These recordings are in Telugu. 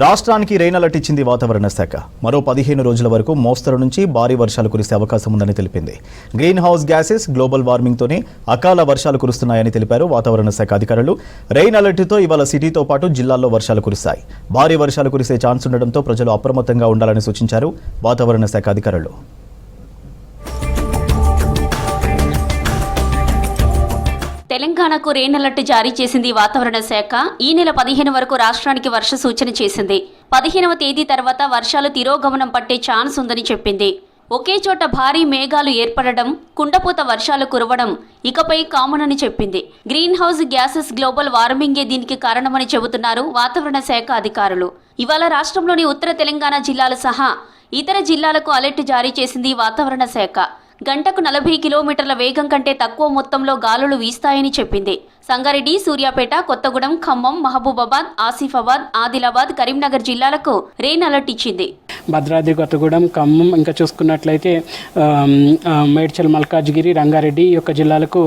రాష్ట్రానికి రెయిన్ అలర్ట్ ఇచ్చింది వాతావరణ శాఖ. మరో 15 రోజుల వరకు మోస్తరు నుంచి భారీ వర్షాలు కురిసే అవకాశం ఉందని తెలిపింది. గ్రీన్ హౌస్ గ్యాసెస్, గ్లోబల్ వార్మింగ్తోనే అకాల వర్షాలు కురుస్తున్నాయని తెలిపారు వాతావరణ శాఖ అధికారులు. రెయిన్ అలర్ట్తో ఇవాళ సిటీతో పాటు జిల్లాల్లో వర్షాలు కురిశాయి. భారీ వర్షాలు కురిసే ఛాన్స్ ఉండడంతో ప్రజలు అప్రమత్తంగా ఉండాలని సూచించారు వాతావరణ శాఖ అధికారులు. తెలంగాణకు రెయిన్ అలర్ట్ జారీ చేసింది వాతావరణ శాఖ. ఈ నెల 15 వరకు రాష్ట్రానికి వర్ష సూచన చేసింది. 15వ తేదీ తర్వాత వర్షాలు తిరోగమనం పట్టే ఛాన్స్ ఉందని చెప్పింది. ఒకే చోట భారీ మేఘాలు ఏర్పడడం, కుండపోత వర్షాలు కురవడం ఇకపై కామన్ అని చెప్పింది. గ్రీన్ హౌస్ గ్యాసెస్, గ్లోబల్ వార్మింగే దీనికి కారణమని చెబుతున్నారు వాతావరణ శాఖ అధికారులు. ఇవాళ రాష్ట్రంలోని ఉత్తర తెలంగాణ జిల్లాలు సహా ఇతర జిల్లాలకు అలర్ట్ జారీ చేసింది వాతావరణ శాఖ. గంటకు 40 కిలోమీటర్ల వేగం కంటే తక్కువ మొత్తంలో గాలులు వీస్తాయని చెప్పింది. సంగారెడ్డి, సూర్యాపేట, కొత్తగూడెం, ఖమ్మం, మహబూబాబాద్, ఆసిఫాబాద్, ఆదిలాబాద్, కరీంనగర్ జిల్లాలకు రెయిన్ అలర్ట్ ఇచ్చింది. భద్రాద్రి కొత్తగూడెం, ఖమ్మం, ఇంకా చూసుకున్నట్లయితే మేడ్చల్, మల్కాజ్గిరి, రంగారెడ్డి ఈ యొక్క జిల్లాలకు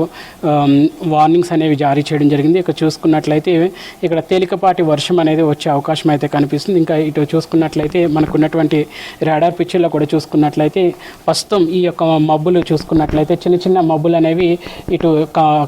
వార్నింగ్స్ అనేవి జారీ చేయడం జరిగింది. ఇక చూసుకున్నట్లయితే ఇక్కడ తేలికపాటి వర్షం అనేది వచ్చే అవకాశం అయితే కనిపిస్తుంది. ఇంకా ఇటు చూసుకున్నట్లయితే మనకున్నటువంటి రాడార్ పిక్చర్లో కూడా చూసుకున్నట్లయితే ప్రస్తుతం ఈ యొక్క మబ్బులు చూసుకున్నట్లయితే చిన్న చిన్న మబ్బులు అనేవి ఇటు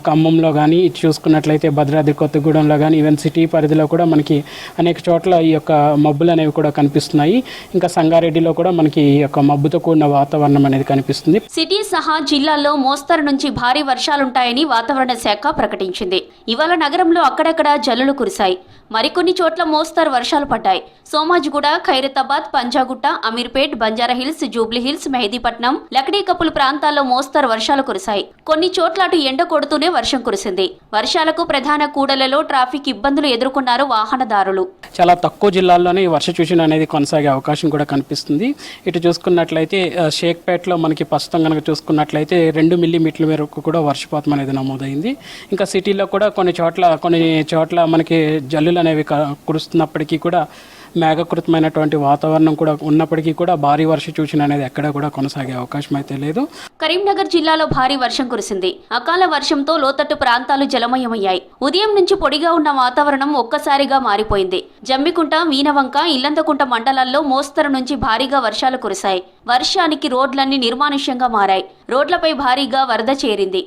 ఖమ్మంలో కానీ, ఇటు చూసుకున్నట్లయితే భద్రాద్రి కొత్తగూడెంలో కానీ, ఈవెన్ సిటీ పరిధిలో కూడా మనకి అనేక చోట్ల ఈ యొక్క మబ్బులు అనేవి కూడా కనిపిస్తున్నాయి. ఇంకా సంగారెడ్డిలో కూడా మనకి ఈ యొక్క మబ్బుతో కూడిన వాతావరణం అనేది కనిపిస్తుంది. సిటీ సహా జిల్లాల్లో మోస్తరు నుంచి భారీ వర్షాలుంటాయని వాతావరణ శాఖ ప్రకటించింది. ఇవాళ నగరంలో అక్కడక్కడ జల్లులు కురిశాయి. మరికొన్ని చోట్ల మోస్తరు వర్షాలు పడ్డాయి. సోమాజిగూడ, ఖైరతాబాద్, పంజాగుట్ట, అమీర్పేట్, బంజారాహిల్స్, జూబ్లీహిల్స్, మెహదీపట్నం, లక్డీకపుల్ ప్రాంతాల్లో మోస్తరు వర్షాలు కురిశాయి. కొన్ని చోట్ల అటు ఎండ కొడుతూనే వర్షం కురిసింది. వర్షాలకు ప్రధాన కూడలలో ట్రాఫిక్ ఇబ్బందులు ఎదుర్కొన్నారు వాహనదారులు. చాలా తక్కువ జిల్లాల్లోనే ఈ వర్ష సూచన అనేది కొనసాగే అవకాశం కూడా కనిపిస్తుంది. ఇటు చూసుకున్నట్లయితే షేక్పేటలో మనకి ప్రస్తుతం కనుక చూసుకున్నట్లయితే 2 మిల్లీమీటర్ల మేరకు కూడా వర్షపాతం అనేది నమోదైంది. ఇంకా సిటీలో కూడా కొన్ని చోట్ల మనకి జల్లులు అనేవి కురుస్తున్నప్పటికీ కూడా మేఘకృతమైనటువంటి వాతావరణం కూడా ఉన్నప్పటికీ కూడా భారీ వర్ష సూచన అనేది ఎక్కడా కూడా కొనసాగే అవకాశం అయితే లేదు. కరీంనగర్ జిల్లాలో భారీ వర్షం కురిసింది. అకాల వర్షంతో లోతట్టు ప్రాంతాలు జలమయమయ్యాయి. ఉదయం నుంచి పొడిగా ఉన్న వాతావరణం ఒక్కసారిగా మారిపోయింది. జమ్మికుంట, వీనవంక, ఇల్లంతకుంట మండలాల్లో మోస్తరు నుంచి భారీగా వర్షాలు కురిశాయి. వర్షానికి రోడ్లన్నీ నిర్మానుష్యంగా మారాయి. రోడ్లపై భారీగా వరద చేరింది.